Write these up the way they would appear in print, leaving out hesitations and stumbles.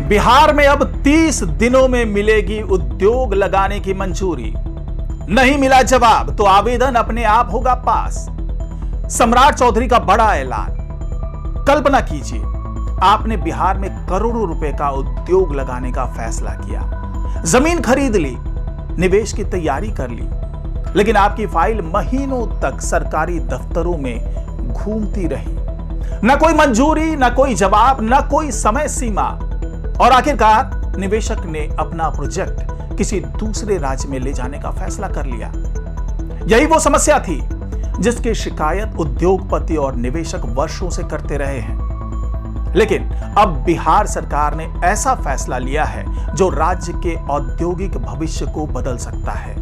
बिहार में अब 30 दिनों में मिलेगी उद्योग लगाने की मंजूरी। नहीं मिला जवाब तो आवेदन अपने आप होगा पास। सम्राट चौधरी का बड़ा ऐलान। कल्पना कीजिए, आपने बिहार में करोड़ों रुपए का उद्योग लगाने का फैसला किया, जमीन खरीद ली, निवेश की तैयारी कर ली, लेकिन आपकी फाइल महीनों तक सरकारी दफ्तरों में घूमती रही। न कोई मंजूरी, न कोई जवाब, न कोई समय सीमा, और आखिरकार निवेशक ने अपना प्रोजेक्ट किसी दूसरे राज्य में ले जाने का फैसला कर लिया। यही वो समस्या थी जिसकी शिकायत उद्योगपति और निवेशक वर्षों से करते रहे हैं। लेकिन अब बिहार सरकार ने ऐसा फैसला लिया है जो राज्य के औद्योगिक भविष्य को बदल सकता है।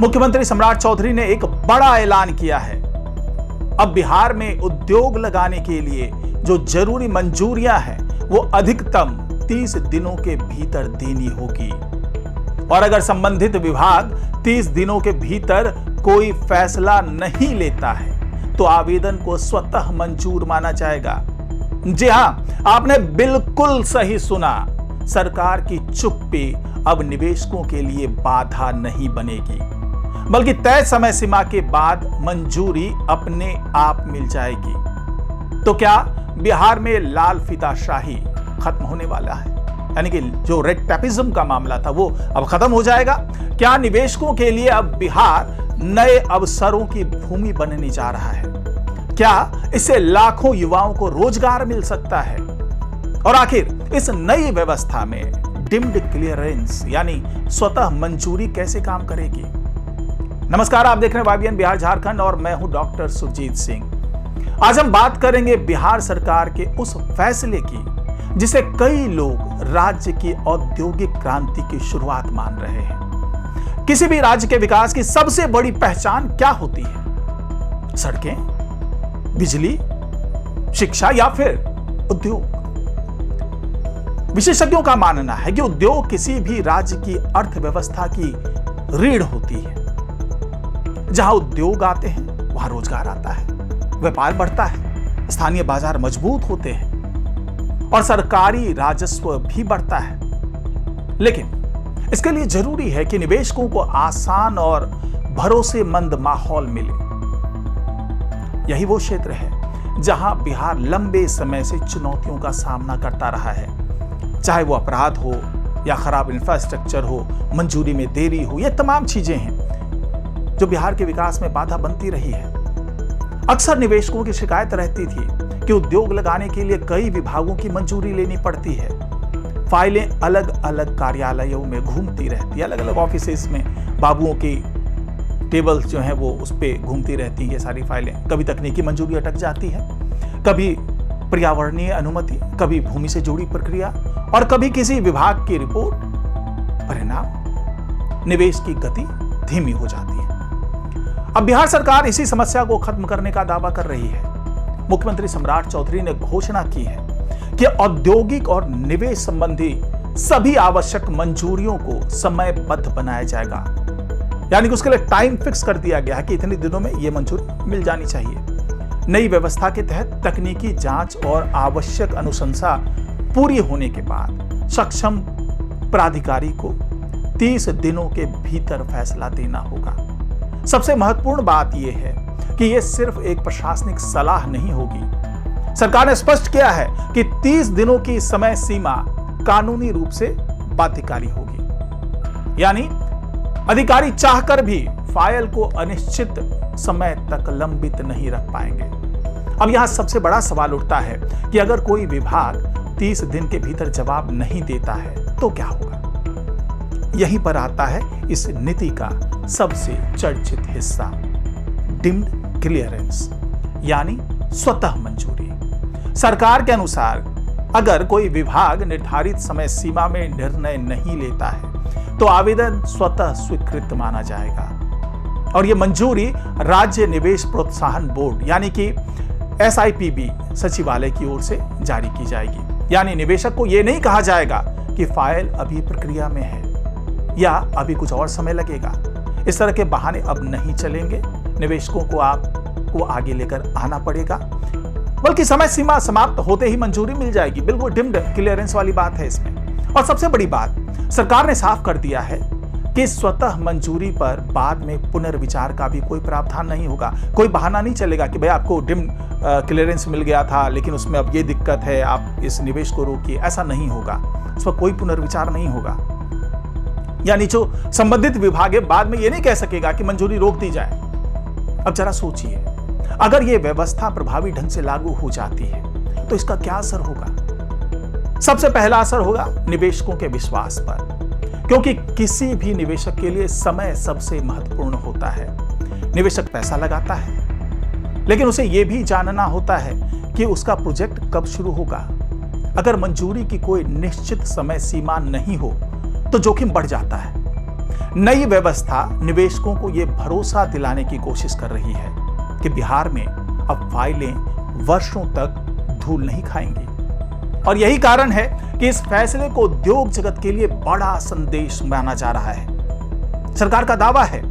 मुख्यमंत्री सम्राट चौधरी ने एक बड़ा ऐलान किया है। अब बिहार में उद्योग लगाने के लिए जो जरूरी मंजूरियां हैं वो अधिकतम 30 दिनों के भीतर देनी होगी, और अगर संबंधित विभाग 30 दिनों के भीतर कोई फैसला नहीं लेता है तो आवेदन को स्वतः मंजूर माना जाएगा। जी हां, आपने बिल्कुल सही सुना। सरकार की चुप्पी अब निवेशकों के लिए बाधा नहीं बनेगी, बल्कि तय समय सीमा के बाद मंजूरी अपने आप मिल जाएगी। तो क्या बिहार में लाल फीताशाही खत्म होने वाला है? यानी कि जो रेड टेपिज्म का मामला था वो अब खत्म हो जाएगा? क्या निवेशकों के लिए अब बिहार नए अवसरों की भूमि बनने जा रहा है? क्या इससे लाखों युवाओं को रोजगार मिल सकता है? और आखिर इस नई व्यवस्था में डिम्ड क्लियरेंस यानी स्वतः मंजूरी कैसे काम करेगी? नमस्कार, आप देख रहे हैं वाईबीएन बिहार झारखंड और मैं हूं डॉक्टर सुरजीत सिंह। आज हम बात करेंगे बिहार सरकार के उस फैसले की जिसे कई लोग राज्य की औद्योगिक क्रांति की शुरुआत मान रहे हैं। किसी भी राज्य के विकास की सबसे बड़ी पहचान क्या होती है? सड़कें, बिजली, शिक्षा या फिर उद्योग? विशेषज्ञों का मानना है कि उद्योग किसी भी राज्य की अर्थव्यवस्था की रीढ़ होती है। जहां उद्योग आते हैं वहां रोजगार आता है, व्यापार बढ़ता है, स्थानीय बाजार मजबूत होते हैं और सरकारी राजस्व भी बढ़ता है। लेकिन इसके लिए जरूरी है कि निवेशकों को आसान और भरोसेमंद माहौल मिले। यही वो क्षेत्र है जहां बिहार लंबे समय से चुनौतियों का सामना करता रहा है, चाहे वो अपराध हो या खराब इंफ्रास्ट्रक्चर हो, मंजूरी में देरी हो, ये तमाम चीजें हैं जो बिहार के विकास में बाधा बनती रही है। अक्सर निवेशकों की शिकायत रहती थी कि उद्योग लगाने के लिए कई विभागों की मंजूरी लेनी पड़ती है। फाइलें अलग अलग कार्यालयों में घूमती रहती है, अलग अलग ऑफिसेस में बाबुओं की टेबल्स जो हैं वो उस पे घूमती रहती है सारी फाइलें। कभी तकनीकी मंजूरी अटक जाती है, कभी पर्यावरणीय अनुमति, कभी भूमि से जुड़ी प्रक्रिया और कभी किसी विभाग की रिपोर्ट। परिणाम, निवेश की गति धीमी हो जाती है। अब बिहार सरकार इसी समस्या को खत्म करने का दावा कर रही है। मुख्यमंत्री सम्राट चौधरी ने घोषणा की है कि औद्योगिक और निवेश संबंधी सभी आवश्यक मंजूरियों को समयबद्ध बनाया जाएगा। यानी कि उसके लिए टाइम फिक्स कर दिया गया है कि इतने दिनों में यह मंजूरी मिल जानी चाहिए। नई व्यवस्था के तहत तकनीकी जांच और आवश्यक अनुशंसा पूरी होने के बाद सक्षम प्राधिकारी को 30 दिनों के भीतर फैसला देना होगा। सबसे महत्वपूर्ण बात यह है कि यह सिर्फ एक प्रशासनिक सलाह नहीं होगी। सरकार ने स्पष्ट किया है कि 30 दिनों की समय सीमा कानूनी रूप से बाध्यकारी होगी। यानी अधिकारी चाहकर भी फाइल को अनिश्चित समय तक लंबित नहीं रख पाएंगे। अब यहां सबसे बड़ा सवाल उठता है कि अगर कोई विभाग 30 दिन के भीतर जवाब नहीं देता है तो क्या होगा? यहीं पर आता है इस नीति का सबसे चर्चित हिस्सा, डिम्ड क्लियरेंस यानी स्वतः मंजूरी। सरकार के अनुसार अगर कोई विभाग निर्धारित समय सीमा में निर्णय नहीं लेता है तो आवेदन स्वतः स्वीकृत माना जाएगा और यह मंजूरी राज्य निवेश प्रोत्साहन बोर्ड यानी कि SIPB सचिवालय की ओर से जारी की जाएगी। यानी निवेशक को यह नहीं कहा जाएगा कि फाइल अभी प्रक्रिया में है या अभी कुछ और समय लगेगा। इस तरह के बहाने अब नहीं चलेंगे। निवेशकों को आपको आगे लेकर आना पड़ेगा, बल्कि समय सीमा समाप्त होते ही मंजूरी मिल जाएगी। बिल्कुल डिम्ड क्लियरेंस वाली बात है इसमें। और सबसे बड़ी बात, सरकार ने साफ कर दिया है कि स्वतः मंजूरी पर बाद में पुनर्विचार का भी कोई प्रावधान नहीं होगा। कोई बहाना नहीं चलेगा कि भाई आपको डिम क्लियरेंस मिल गया था लेकिन उसमें अब ये दिक्कत है, आप इस निवेश को रोकिए। ऐसा नहीं होगा, उस पर कोई पुनर्विचार नहीं होगा। यानी जो संबंधित विभाग है बाद में ये नहीं कह सकेगा कि मंजूरी रोक दी जाए। अब जरा सोचिए, अगर ये व्यवस्था प्रभावी ढंग से लागू हो जाती है तो इसका क्या असर होगा? सबसे पहला असर होगा निवेशकों के विश्वास पर, क्योंकि किसी भी निवेशक के लिए समय सबसे महत्वपूर्ण होता है। निवेशक पैसा लगाता है लेकिन उसे यह भी जानना होता है कि उसका प्रोजेक्ट कब शुरू होगा। अगर मंजूरी की कोई निश्चित समय सीमा नहीं हो तो जोखिम बढ़ जाता है। नई व्यवस्था निवेशकों को यह भरोसा दिलाने की कोशिश कर रही है कि बिहार में अब फाइलें वर्षों तक धूल नहीं खाएंगी। और यही कारण है कि इस फैसले को उद्योग जगत के लिए बड़ा संदेश माना जा रहा है। सरकार का दावा है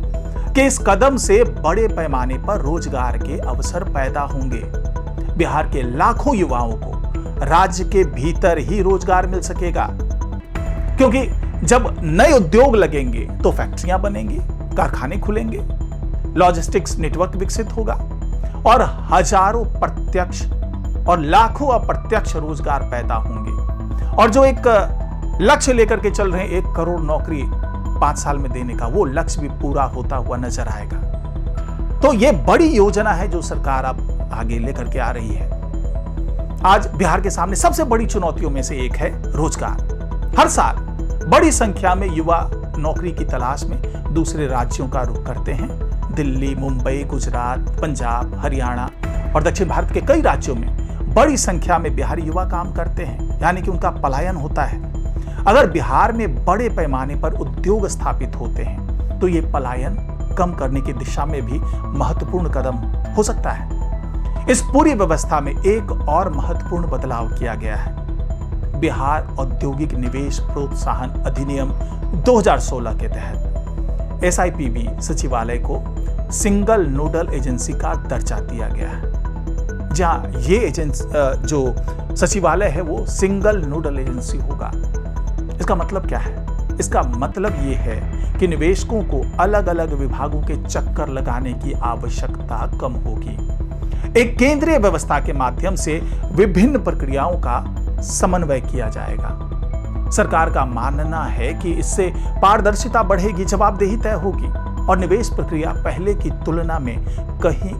कि इस कदम से बड़े पैमाने पर रोजगार के अवसर पैदा होंगे। बिहार के लाखों युवाओं को राज्य के भीतर ही रोजगार मिल सकेगा, क्योंकि जब नए उद्योग लगेंगे तो फैक्ट्रियां बनेंगी, कारखाने खुलेंगे, लॉजिस्टिक्स नेटवर्क विकसित होगा और हजारों प्रत्यक्ष और लाखों अप्रत्यक्ष रोजगार पैदा होंगे। और जो एक लक्ष्य लेकर के चल रहे हैं 1 करोड़ नौकरी 5 साल में देने का, वो लक्ष्य भी पूरा होता हुआ नजर आएगा। तो ये बड़ी योजना है जो सरकार अब आगे लेकर के आ रही है। आज बिहार के सामने सबसे बड़ी चुनौतियों में से एक है रोजगार। हर साल बड़ी संख्या में युवा नौकरी की तलाश में दूसरे राज्यों का रुख करते हैं। दिल्ली, मुंबई, गुजरात, पंजाब, हरियाणा और दक्षिण भारत के कई राज्यों में बड़ी संख्या में बिहारी युवा काम करते हैं, यानी कि उनका पलायन होता है। अगर बिहार में बड़े पैमाने पर उद्योग स्थापित होते हैं तो ये पलायन कम करने की दिशा में भी महत्वपूर्ण कदम हो सकता है। इस पूरी व्यवस्था में एक और महत्वपूर्ण बदलाव किया गया है। बिहार औद्योगिक निवेश प्रोत्साहन अधिनियम 2016 के तहत SIPB सचिवालय को सिंगल नोडल एजेंसी का दर्जा दिया गया है। जहां ये एजेंसी जो सचिवालय है वो सिंगल नोडल एजेंसी होगा। इसका मतलब क्या है? इसका मतलब ये है कि निवेशकों को अलग अलग विभागों के चक्कर लगाने की आवश्यकता कम होगी। एक केंद्रीय व्यवस्था के माध्यम से विभिन्न प्रक्रियाओं का समन्वय किया जाएगा। सरकार का मानना है कि इससे पारदर्शिता बढ़ेगी, जवाबदेही तय होगी और निवेश प्रक्रिया पहले की तुलना में कहीं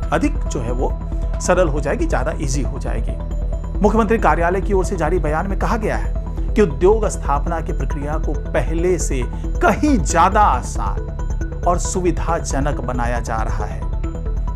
अधिक जो है वो सरल हो जाएगी, ज्यादा इजी हो जाएगी। मुख्यमंत्री कार्यालय की ओर से जारी बयान में कहा गया है कि उद्योग स्थापना की प्रक्रिया को पहले से कहीं ज्यादा आसान और सुविधाजनक बनाया जा रहा है।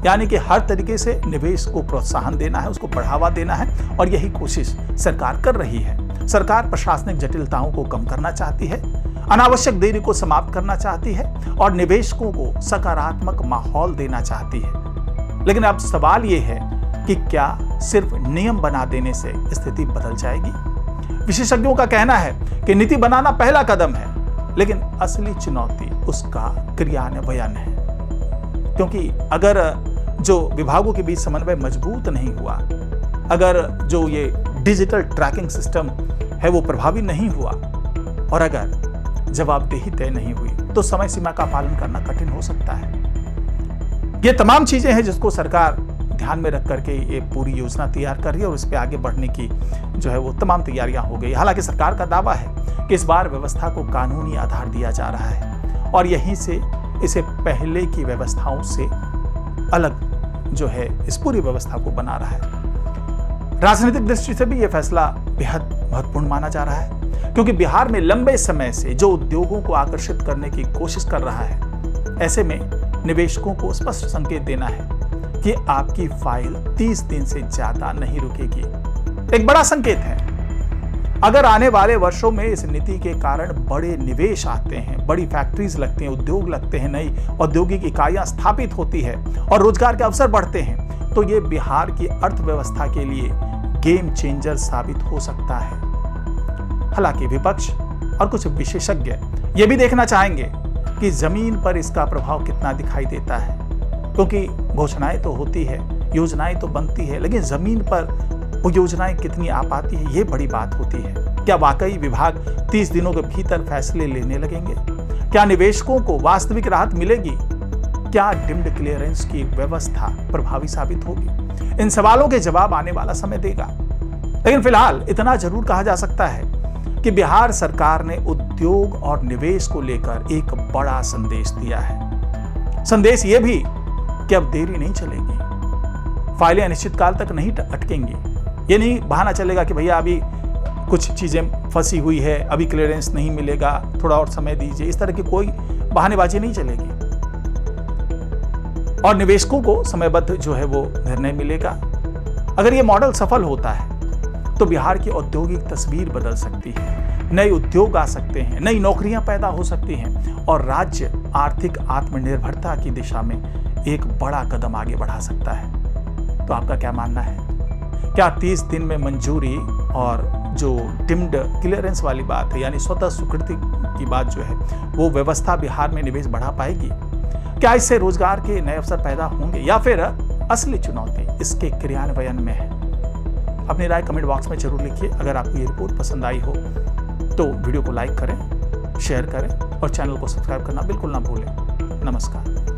यानी कि हर तरीके से निवेश को प्रोत्साहन देना है, उसको बढ़ावा देना है और यही कोशिश सरकार कर रही है। सरकार प्रशासनिक जटिलताओं को कम करना चाहती है, अनावश्यक देरी को समाप्त करना चाहती है और निवेशकों को सकारात्मक माहौल देना चाहती है। लेकिन अब सवाल यह है कि क्या सिर्फ नियम बना देने से स्थिति बदल जाएगी? विशेषज्ञों का कहना है कि नीति बनाना पहला कदम है, लेकिन असली चुनौती उसका क्रियान्वयन है। क्योंकि अगर जो विभागों के बीच समन्वय मजबूत नहीं हुआ, अगर जो ये डिजिटल ट्रैकिंग सिस्टम है वो प्रभावी नहीं हुआ और अगर जवाबदेही तय नहीं हुई तो समय सीमा का पालन करना कठिन हो सकता है। ये तमाम चीजें हैं जिसको सरकार ध्यान में रख करके ये पूरी योजना तैयार कर रही है और इस पे आगे बढ़ने की जो है वो तमाम तैयारियां हो गई। हालांकि सरकार का दावा है कि इस बार व्यवस्था को कानूनी आधार दिया जा रहा है और यहीं से इसे पहले की व्यवस्थाओं से अलग जो है इस पूरी व्यवस्था को बना रहा है। राजनीतिक दृष्टि से भी यह फैसला बेहद महत्वपूर्ण माना जा रहा है, क्योंकि बिहार में लंबे समय से जो उद्योगों को आकर्षित करने की कोशिश कर रहा है, ऐसे में निवेशकों को स्पष्ट संकेत देना है कि आपकी फाइल 30 दिन से ज्यादा नहीं रुकेगी। एक बड़ा संकेत है। अगर आने वाले वर्षों में इस नीति के कारण बड़े निवेश आते हैं, बड़ी फैक्ट्रीज लगती हैं, उद्योग लगते हैं, नई औद्योगिक इकाइयां स्थापित होती है और रोजगार के अवसर बढ़ते हैं, तो ये बिहार की अर्थव्यवस्था के लिए गेम चेंजर साबित हो सकता है। हालांकि विपक्ष और कुछ विशेषज्ञ ये भी देखना चाहेंगे कि जमीन पर इसका प्रभाव कितना दिखाई देता है, क्योंकि घोषणाएं तो होती है, योजनाएं तो बनती है, लेकिन जमीन पर वो योजनाएं कितनी आ पाती है, ये बड़ी बात होती है। क्या वाकई विभाग 30 दिनों के भीतर फैसले लेने लगेंगे? क्या निवेशकों को वास्तविक राहत मिलेगी? क्या डिम्ड क्लियरेंस की व्यवस्था प्रभावी साबित होगी? इन सवालों के जवाब आने वाला समय देगा। लेकिन फिलहाल इतना जरूर कहा जा सकता है कि बिहार सरकार ने उद्योग और निवेश को लेकर एक बड़ा संदेश दिया है। संदेश यह भी कि अब देरी नहीं चलेगी, फाइलें अनिश्चितकाल तक नहीं अटकेंगी। ये नहीं बहाना चलेगा कि भैया अभी कुछ चीजें फंसी हुई है, अभी क्लियरेंस नहीं मिलेगा, थोड़ा और समय दीजिए। इस तरह की कोई बहानेबाजी नहीं चलेगी और निवेशकों को समयबद्ध जो है वो निर्णय मिलेगा। अगर ये मॉडल सफल होता है तो बिहार की औद्योगिक तस्वीर बदल सकती है, नए उद्योग आ सकते हैं, नई नौकरियां पैदा हो सकती हैं और राज्य आर्थिक आत्मनिर्भरता की दिशा में एक बड़ा कदम आगे बढ़ा सकता है। तो आपका क्या मानना है? क्या 30 दिन में मंजूरी और जो डिम्ड क्लियरेंस वाली बात है, यानी स्वतः स्वीकृति की बात जो है, वो व्यवस्था बिहार में निवेश बढ़ा पाएगी? क्या इससे रोजगार के नए अवसर पैदा होंगे या फिर असली चुनौती इसके क्रियान्वयन में है? अपनी राय कमेंट बॉक्स में जरूर लिखिए। अगर आपको ये रिपोर्ट पसंद आई हो तो वीडियो को लाइक करें, शेयर करें और चैनल को सब्सक्राइब करना बिल्कुल ना भूलें। नमस्कार।